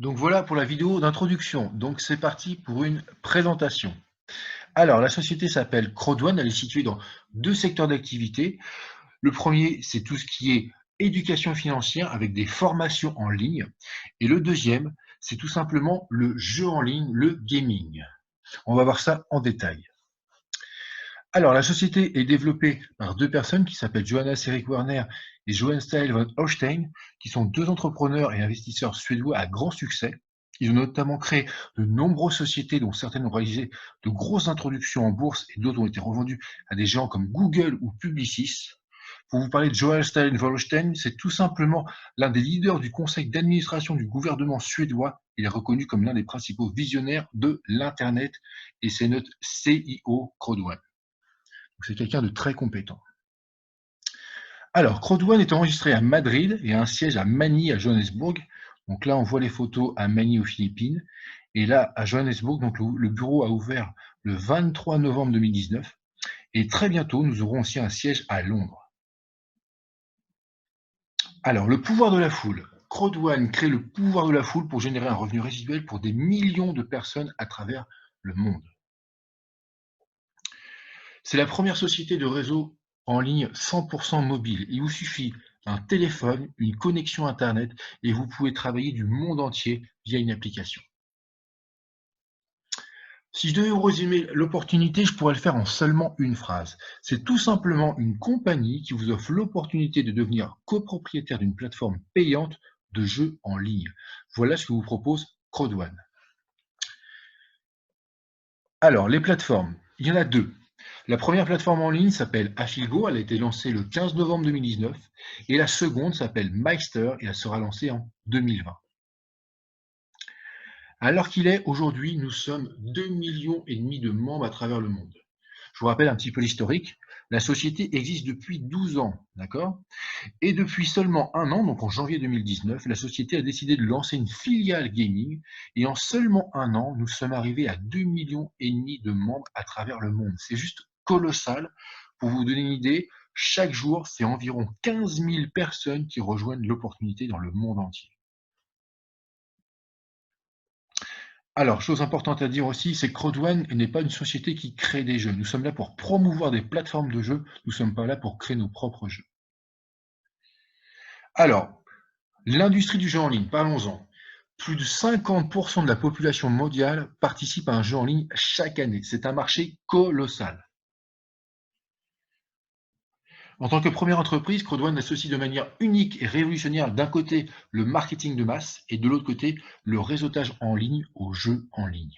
Donc voilà pour la vidéo d'introduction. Donc c'est parti pour une présentation. Alors la société s'appelle Crowdone, elle est située dans deux secteurs d'activité. Le premier, c'est tout ce qui est éducation financière avec des formations en ligne. Et le deuxième, c'est tout simplement le jeu en ligne, le gaming. On va voir ça en détail. Alors, la société est développée par deux personnes qui s'appellent Johannes Erik Werner et Johan-Style von Holstein, qui sont deux entrepreneurs et investisseurs suédois à grand succès. Ils ont notamment créé de nombreuses sociétés, dont certaines ont réalisé de grosses introductions en bourse et d'autres ont été revendues à des géants comme Google ou Publicis. Pour vous parler de Johan-Style von Holstein, c'est tout simplement l'un des leaders du conseil d'administration du gouvernement suédois. Il est reconnu comme l'un des principaux visionnaires de l'Internet et c'est notre CIO Crowdone. C'est quelqu'un de très compétent. Alors, Crowdone est enregistré à Madrid et a un siège à Manille, à Johannesburg. Donc là, on voit les photos à Manille, aux Philippines. Et là, à Johannesburg, donc le bureau a ouvert le 23 novembre 2019. Et très bientôt, nous aurons aussi un siège à Londres. Alors, le pouvoir de la foule. Crowdone crée le pouvoir de la foule pour générer un revenu résiduel pour des millions de personnes à travers le monde. C'est la première société de réseau en ligne 100% mobile. Il vous suffit un téléphone, une connexion Internet et vous pouvez travailler du monde entier via une application. Si je devais vous résumer l'opportunité, je pourrais le faire en seulement une phrase. C'est tout simplement une compagnie qui vous offre l'opportunité de devenir copropriétaire d'une plateforme payante de jeux en ligne. Voilà ce que vous propose Crowdone. Alors, les plateformes, il y en a deux. La première plateforme en ligne s'appelle Afilgo, elle a été lancée le 15 novembre 2019, et la seconde s'appelle Meister et elle sera lancée en 2020. Alors qu'il est aujourd'hui, nous sommes 2,5 millions de membres à travers le monde. Je vous rappelle un petit peu l'historique. La société existe depuis 12 ans, d'accord? Et depuis seulement un an, donc en janvier 2019, la société a décidé de lancer une filiale gaming. Et en seulement un an, nous sommes arrivés à 2,5 millions de membres à travers le monde. C'est juste colossal. Pour vous donner une idée, chaque jour, c'est environ 15 000 personnes qui rejoignent l'opportunité dans le monde entier. Alors, chose importante à dire aussi, c'est que Crowdone n'est pas une société qui crée des jeux. Nous sommes là pour promouvoir des plateformes de jeux. Nous ne sommes pas là pour créer nos propres jeux. Alors, l'industrie du jeu en ligne, parlons-en. Plus de 50% de la population mondiale participe à un jeu en ligne chaque année. C'est un marché colossal. En tant que première entreprise, Crowdone associe de manière unique et révolutionnaire d'un côté le marketing de masse et de l'autre côté le réseautage en ligne aux jeux en ligne.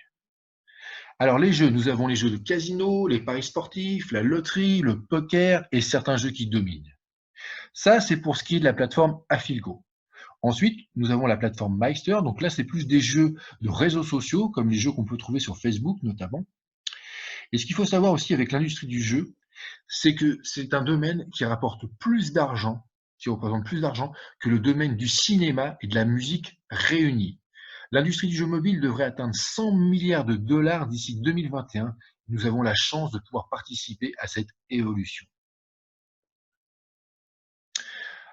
Alors les jeux, nous avons les jeux de casino, les paris sportifs, la loterie, le poker et certains jeux qui dominent. Ça, c'est pour ce qui est de la plateforme Afilgo. Ensuite, nous avons la plateforme Meister. Donc là, c'est plus des jeux de réseaux sociaux, comme les jeux qu'on peut trouver sur Facebook notamment. Et ce qu'il faut savoir aussi avec l'industrie du jeu, c'est que c'est un domaine qui rapporte plus d'argent, qui représente plus d'argent que le domaine du cinéma et de la musique réunis. L'industrie du jeu mobile devrait atteindre 100 milliards de dollars d'ici 2021. Nous avons la chance de pouvoir participer à cette évolution.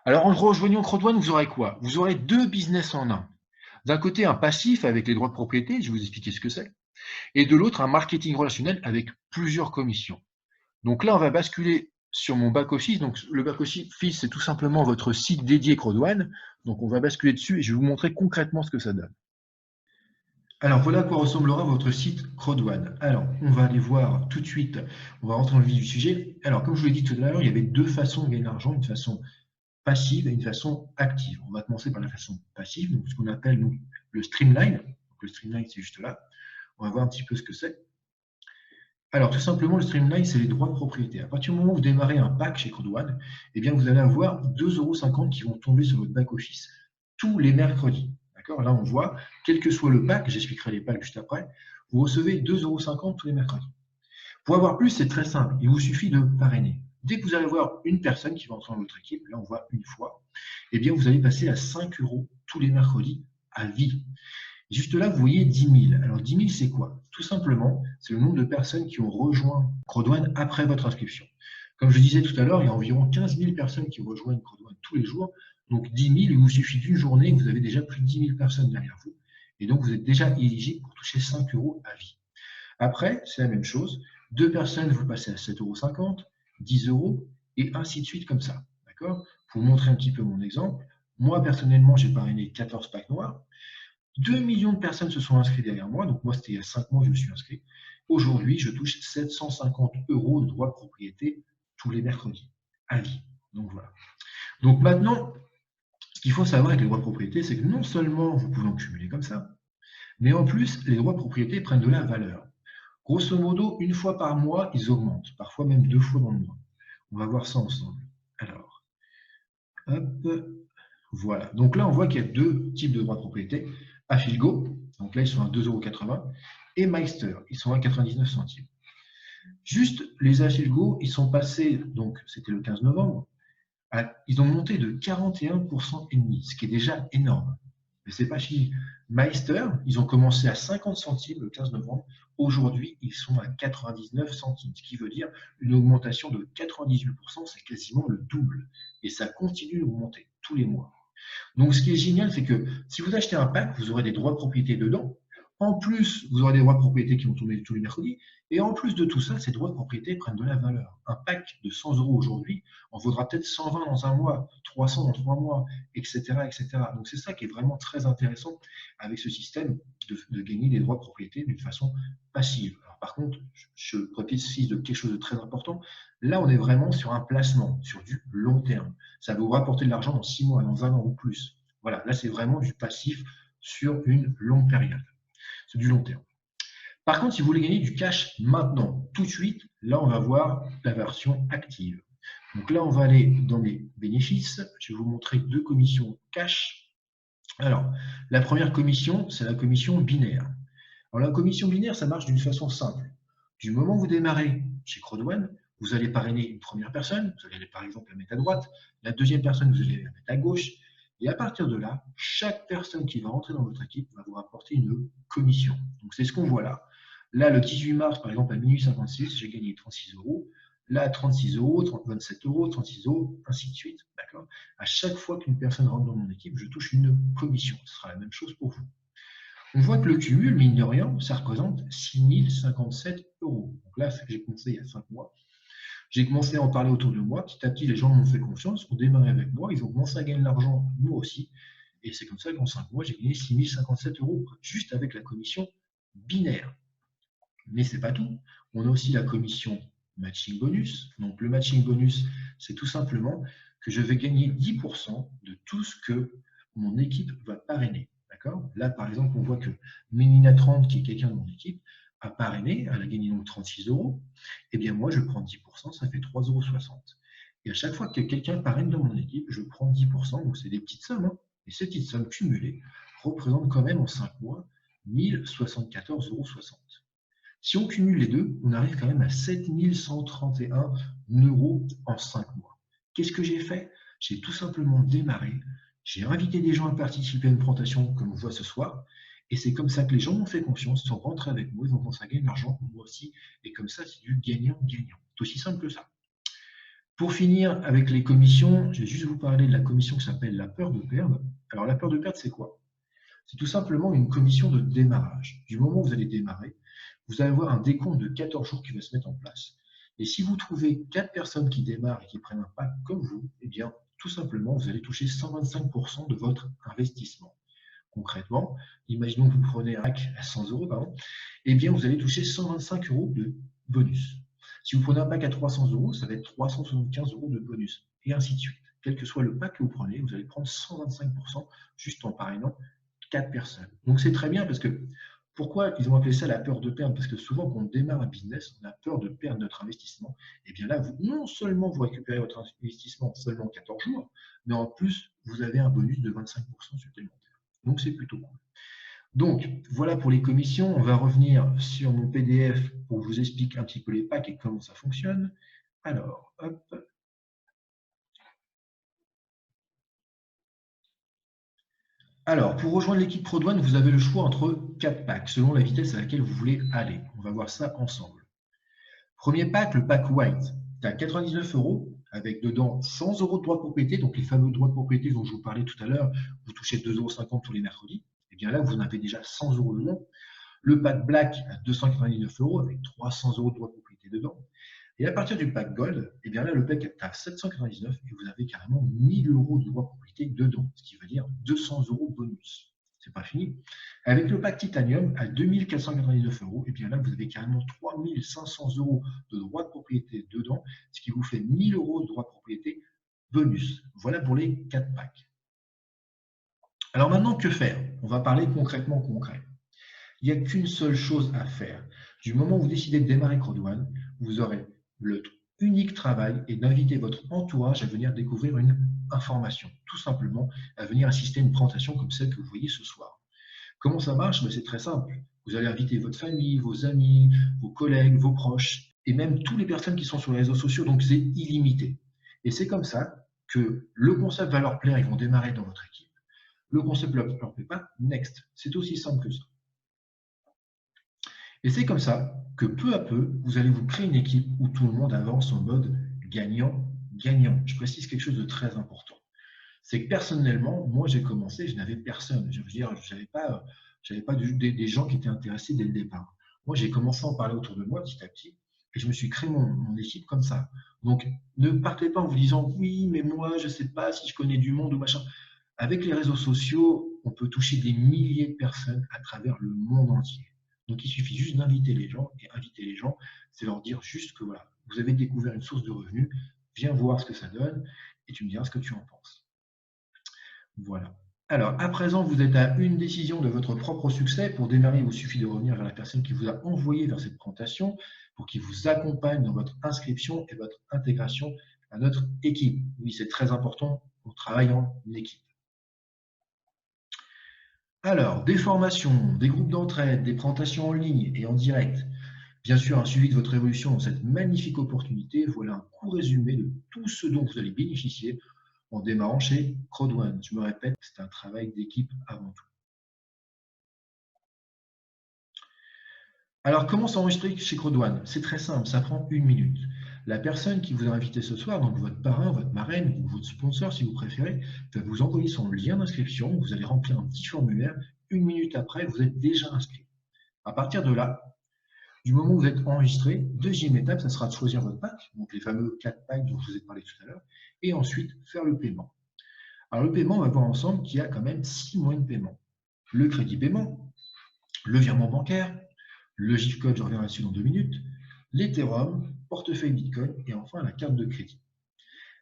Alors, en rejoignant Crowdone, vous aurez quoi? Vous aurez deux business en un. D'un côté, un passif avec les droits de propriété, je vais vous expliquer ce que c'est, et de l'autre, un marketing relationnel avec plusieurs commissions. Donc là, on va basculer sur mon back-office. Donc le back-office, c'est tout simplement votre site dédié Crowdone. Donc on va basculer dessus et je vais vous montrer concrètement ce que ça donne. Alors voilà à quoi ressemblera votre site Crowdone. Alors on va aller voir tout de suite, on va rentrer dans le vif du sujet. Alors comme je vous l'ai dit tout à l'heure, il y avait deux façons de gagner de l'argent, une façon passive et une façon active. On va commencer par la façon passive, donc ce qu'on appelle nous, le streamline. Donc, le streamline, c'est juste là. On va voir un petit peu ce que c'est. Alors, tout simplement, le streamline, c'est les droits de propriété. À partir du moment où vous démarrez un pack chez Crowdone, eh bien, vous allez avoir 2,50 € qui vont tomber sur votre back-office tous les mercredis. D'accord? Là, on voit, quel que soit le pack, j'expliquerai les packs juste après, vous recevez 2,50 € tous les mercredis. Pour avoir plus, c'est très simple. Il vous suffit de parrainer. Dès que vous allez voir une personne qui va entrer dans votre équipe, là, on voit une fois, eh bien, vous allez passer à 5 € tous les mercredis à vie. Juste là, vous voyez 10 000. Alors 10 000, c'est quoi? Tout simplement, c'est le nombre de personnes qui ont rejoint Crowdone après votre inscription. Comme je disais tout à l'heure, il y a environ 15 000 personnes qui rejoignent Crowdone tous les jours. Donc 10 000, il vous suffit d'une journée, vous avez déjà plus de 10 000 personnes derrière vous. Et donc, vous êtes déjà éligible pour toucher 5 euros à vie. Après, c'est la même chose. 2 personnes, vous passez à 7,50 euros, 10 euros, et ainsi de suite comme ça. D'accord? Pour vous montrer un petit peu mon exemple, moi, personnellement, j'ai parrainé 14 packs noirs. 2 millions de personnes se sont inscrites derrière moi. Donc, moi, c'était il y a 5 mois que je me suis inscrit. Aujourd'hui, je touche 750 euros de droits de propriété tous les mercredis, à vie. Donc, voilà. Donc, maintenant, ce qu'il faut savoir avec les droits de propriété, c'est que non seulement vous pouvez en cumuler comme ça, mais en plus, les droits de propriété prennent de la valeur. Grosso modo, une fois par mois, ils augmentent, parfois même 2 fois dans le mois. On va voir ça ensemble. Alors, hop, voilà. Donc là, on voit qu'il y a deux types de droits de propriété. Afilgo, donc là, ils sont à 2,80 €, et Meister, ils sont à 99 centimes. Juste, les Afilgo, ils sont passés, donc c'était le 15 novembre, ils ont monté de 41,5 %, ce qui est déjà énorme. Mais c'est pas fini. Meister, ils ont commencé à 50 centimes le 15 novembre. Aujourd'hui, ils sont à 99 centimes, ce qui veut dire une augmentation de 98 %, c'est quasiment le double. Et ça continue d'augmenter tous les mois. Donc, ce qui est génial, c'est que si vous achetez un pack, vous aurez des droits de propriété dedans. En plus, vous aurez des droits de propriété qui vont tomber tous les mercredis. Et en plus de tout ça, ces droits de propriété prennent de la valeur. Un pack de 100 € aujourd'hui en vaudra peut-être 120 dans un mois, 300 dans 3 mois, etc., etc. Donc, c'est ça qui est vraiment très intéressant avec ce système de gagner des droits de propriété d'une façon passive. Alors, par contre, je précise de quelque chose de très important. Là, on est vraiment sur un placement, sur du long terme. Ça va vous rapporter de l'argent dans 6 mois, dans 1 an ou plus. Voilà, là, c'est vraiment du passif sur une longue période. C'est du long terme. Par contre, si vous voulez gagner du cash maintenant, tout de suite, là, on va voir la version active. Donc là, on va aller dans les bénéfices. Je vais vous montrer deux commissions cash. Alors, la première commission, c'est la commission binaire. Alors, la commission binaire, ça marche d'une façon simple. Du moment où vous démarrez chez Crowdone, vous allez parrainer une première personne, vous allez par exemple la mettre à droite, la deuxième personne, vous allez la mettre à gauche, et à partir de là, chaque personne qui va rentrer dans votre équipe va vous rapporter une commission. Donc c'est ce qu'on voit là. Là, le 18 mars, par exemple, à minuit 56, j'ai gagné 36 €. Là, 36 €, 27 €, 36 €, ainsi de suite. D'accord. À chaque fois qu'une personne rentre dans mon équipe, je touche une commission. Ce sera la même chose pour vous. On voit que le cumul, mine de rien, ça représente 6 057 €. Donc là, c'est que j'ai commencé il y a 5 mois. J'ai commencé à en parler autour de moi. Petit à petit, les gens m'ont fait confiance, ont démarré avec moi. Ils ont commencé à gagner de l'argent, moi aussi. Et c'est comme ça qu'en 5 mois, j'ai gagné 6 057 € juste avec la commission binaire. Mais ce n'est pas tout. On a aussi la commission matching bonus. Donc le matching bonus, c'est tout simplement que je vais gagner 10 % de tout ce que mon équipe va parrainer. Là, par exemple, on voit que Mélina 30, qui est quelqu'un de mon équipe, a parrainé, elle a gagné donc 36 €. Eh bien, moi, je prends 10 %, ça fait 3,60 €. Et à chaque fois que quelqu'un parraine dans mon équipe, je prends 10 %, donc c'est des petites sommes. Et ces petites sommes cumulées représentent quand même en 5 mois 1 074,60 €. Si on cumule les deux, on arrive quand même à 7 131 € en 5 mois. Qu'est-ce que j'ai fait? J'ai tout simplement démarré. J'ai invité des gens à participer à une présentation comme on voit ce soir. Et c'est comme ça que les gens m'ont fait confiance, sont rentrés avec moi, ils ont commencé à gagner de l'argent, moi aussi. Et comme ça, c'est du gagnant-gagnant. C'est aussi simple que ça. Pour finir avec les commissions, je vais juste vous parler de la commission qui s'appelle la peur de perdre. Alors la peur de perdre, c'est quoi? C'est tout simplement une commission de démarrage. Du moment où vous allez démarrer, vous allez avoir un décompte de 14 jours qui va se mettre en place. Et si vous trouvez 4 personnes qui démarrent et qui prennent un pack comme vous, eh bien, tout simplement, vous allez toucher 125 % de votre investissement. Concrètement, imaginons que vous prenez un pack à 100 €, pardon, eh bien, vous allez toucher 125 € de bonus. Si vous prenez un pack à 300 €, ça va être 375 € de bonus, et ainsi de suite. Quel que soit le pack que vous prenez, vous allez prendre 125 % juste en parrainant 4 personnes. Donc, c'est très bien parce que pourquoi ils ont appelé ça la peur de perdre? Parce que souvent, quand on démarre un business, on a peur de perdre notre investissement. Et bien là, non seulement vous récupérez votre investissement en seulement 14 jours, mais en plus, vous avez un bonus de 25 % supplémentaire. Donc, c'est plutôt cool. Donc, voilà pour les commissions. On va revenir sur mon PDF pour que je vous explique un petit peu les packs et comment ça fonctionne. Alors, hop. Alors, pour rejoindre l'équipe ProDouane, vous avez le choix entre 4 packs, selon la vitesse à laquelle vous voulez aller. On va voir ça ensemble. Premier pack, le pack White. Tu as 99 € avec dedans 100 € de droits de propriété. Donc, les fameux droits de propriété dont je vous parlais tout à l'heure, vous touchez 2,50 € tous les mercredis. et bien là, vous en avez déjà 100 euros dedans. Le pack Black à 299 euros avec 300 euros de droits de propriété dedans. Et à partir du pack Gold, et bien là, le pack est à 799 et vous avez carrément 1000 euros de droits de propriété dedans, ce qui veut dire 200 euros de bonus. C'est pas fini. Avec le pack Titanium à 2499 euros, et bien là, vous avez carrément 3500 euros de droits de propriété dedans, ce qui vous fait 1000 euros de droits de propriété bonus. Voilà pour les 4 packs. Alors maintenant, que faire? On va parler concrètement concret. Il n'y a qu'une seule chose à faire. Du moment où vous décidez de démarrer Crowd1, vous aurez le unique travail et d'inviter votre entourage à venir découvrir une information. Tout simplement, à venir assister à une présentation comme celle que vous voyez ce soir. Comment ça marche? C'est très simple. Vous allez inviter votre famille, vos amis, vos collègues, vos proches, et même toutes les personnes qui sont sur les réseaux sociaux, donc c'est illimité. Et c'est comme ça que le concept va leur plaire, ils vont démarrer dans votre équipe. Le concept ne leur plaît pas, next. C'est aussi simple que ça. Et c'est comme ça que peu à peu, vous allez vous créer une équipe où tout le monde avance en mode gagnant-gagnant. Je précise quelque chose de très important. C'est que personnellement, moi j'ai commencé, je n'avais personne. Je veux dire, je n'avais pas des gens qui étaient intéressés dès le départ. Moi j'ai commencé à en parler autour de moi petit à petit et je me suis créé mon équipe comme ça. Donc ne partez pas en vous disant oui, mais moi je ne sais pas si je connais du monde ou machin. Avec les réseaux sociaux, on peut toucher des milliers de personnes à travers le monde entier. Donc, il suffit juste d'inviter les gens. Et inviter les gens, c'est leur dire juste que voilà, vous avez découvert une source de revenus, viens voir ce que ça donne et tu me diras ce que tu en penses. Voilà. Alors, à présent, vous êtes à une décision de votre propre succès. Pour démarrer, il vous suffit de revenir vers la personne qui vous a envoyé vers cette présentation pour qu'il vous accompagne dans votre inscription et votre intégration à notre équipe. Oui, c'est très important, on travaille en équipe. Alors, des formations, des groupes d'entraide, des présentations en ligne et en direct, bien sûr un suivi de votre évolution dans cette magnifique opportunité, voilà un court résumé de tout ce dont vous allez bénéficier en démarrant chez Crowd1. Je me répète, c'est un travail d'équipe avant tout. Alors, comment s'enregistrer chez Crowd1? C'est très simple, ça prend 1 minute. La personne qui vous a invité ce soir, donc votre parrain, votre marraine ou votre sponsor si vous préférez, va vous envoyer son lien d'inscription. Vous allez remplir un petit formulaire. 1 minute après, vous êtes déjà inscrit. À partir de là, du moment où vous êtes enregistré, deuxième étape, ça sera de choisir votre pack, donc les fameux 4 packs dont je vous ai parlé tout à l'heure, et ensuite faire le paiement. Alors le paiement, on va voir ensemble qu'il y a quand même 6 moyens de paiement. Le crédit paiement, le virement bancaire, le GIF code, je reviens là-dessus dans 2 minutes, l'Ethereum, portefeuille Bitcoin et enfin la carte de crédit.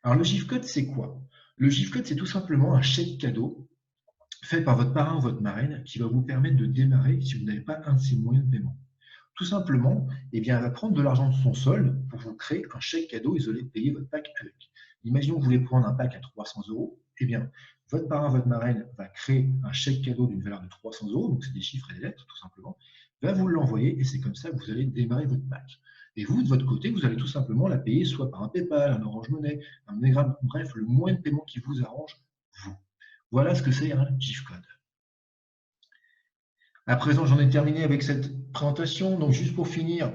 Alors le GIF code, c'est quoi? Le GIF code, c'est tout simplement un chèque cadeau fait par votre parrain ou votre marraine qui va vous permettre de démarrer si vous n'avez pas un de ces moyens de paiement. Tout simplement, eh bien, elle va prendre de l'argent de son solde pour vous créer un chèque cadeau et vous allez payer votre pack avec. Imaginons que vous voulez prendre un pack à 300 euros, eh bien, votre parrain, votre marraine va créer un chèque cadeau d'une valeur de 300 euros, donc c'est des chiffres et des lettres tout simplement, va vous l'envoyer et c'est comme ça que vous allez démarrer votre pack. Et vous, de votre côté, vous allez tout simplement la payer soit par un PayPal, un Orange Money, un MoneyGram, bref, le moyen de paiement qui vous arrange, vous. Voilà ce que c'est un GIF code. À présent, j'en ai terminé avec cette présentation. Donc, juste pour finir,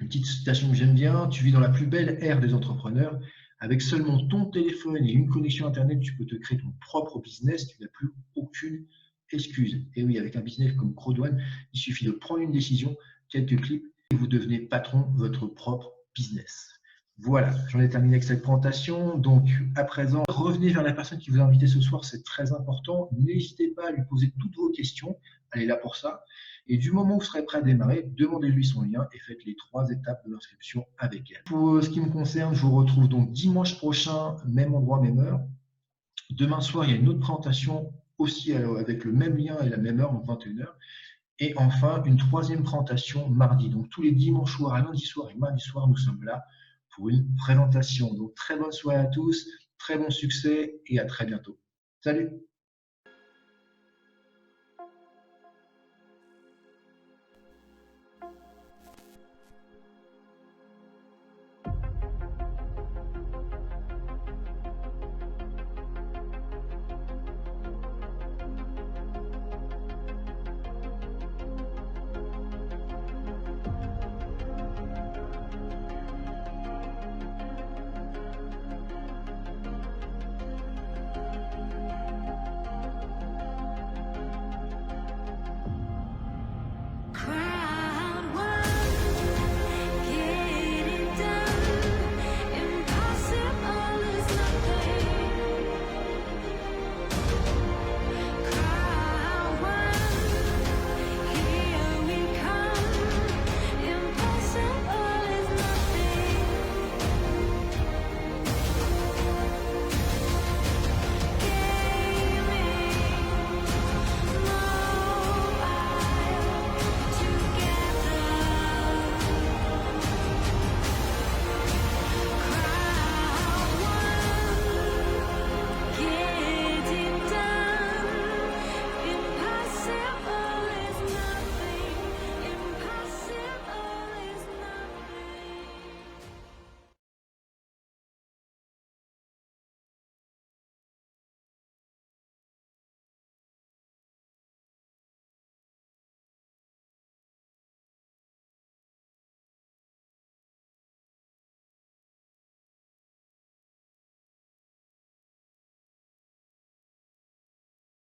une petite citation que j'aime bien. Tu vis dans la plus belle ère des entrepreneurs. Avec seulement ton téléphone et une connexion Internet, tu peux te créer ton propre business. Tu n'as plus aucune excuse. Et oui, avec un business comme Crowd1, il suffit de prendre une décision, quelques clics, et vous devenez patron de votre propre business. Voilà, j'en ai terminé avec cette présentation. Donc, à présent, revenez vers la personne qui vous a invité ce soir, c'est très important. N'hésitez pas à lui poser toutes vos questions. Elle est là pour ça. Et du moment où vous serez prêt à démarrer, demandez-lui son lien et faites les 3 étapes de l'inscription avec elle. Pour ce qui me concerne, je vous retrouve donc dimanche prochain, même endroit, même heure. Demain soir, il y a une autre présentation aussi avec le même lien et la même heure, donc 21 h. Et enfin, une 3e présentation mardi. Donc tous les dimanches soirs, lundi soir et mardi soir, nous sommes là pour une présentation. Donc très bonne soirée à tous, très bon succès et à très bientôt. Salut!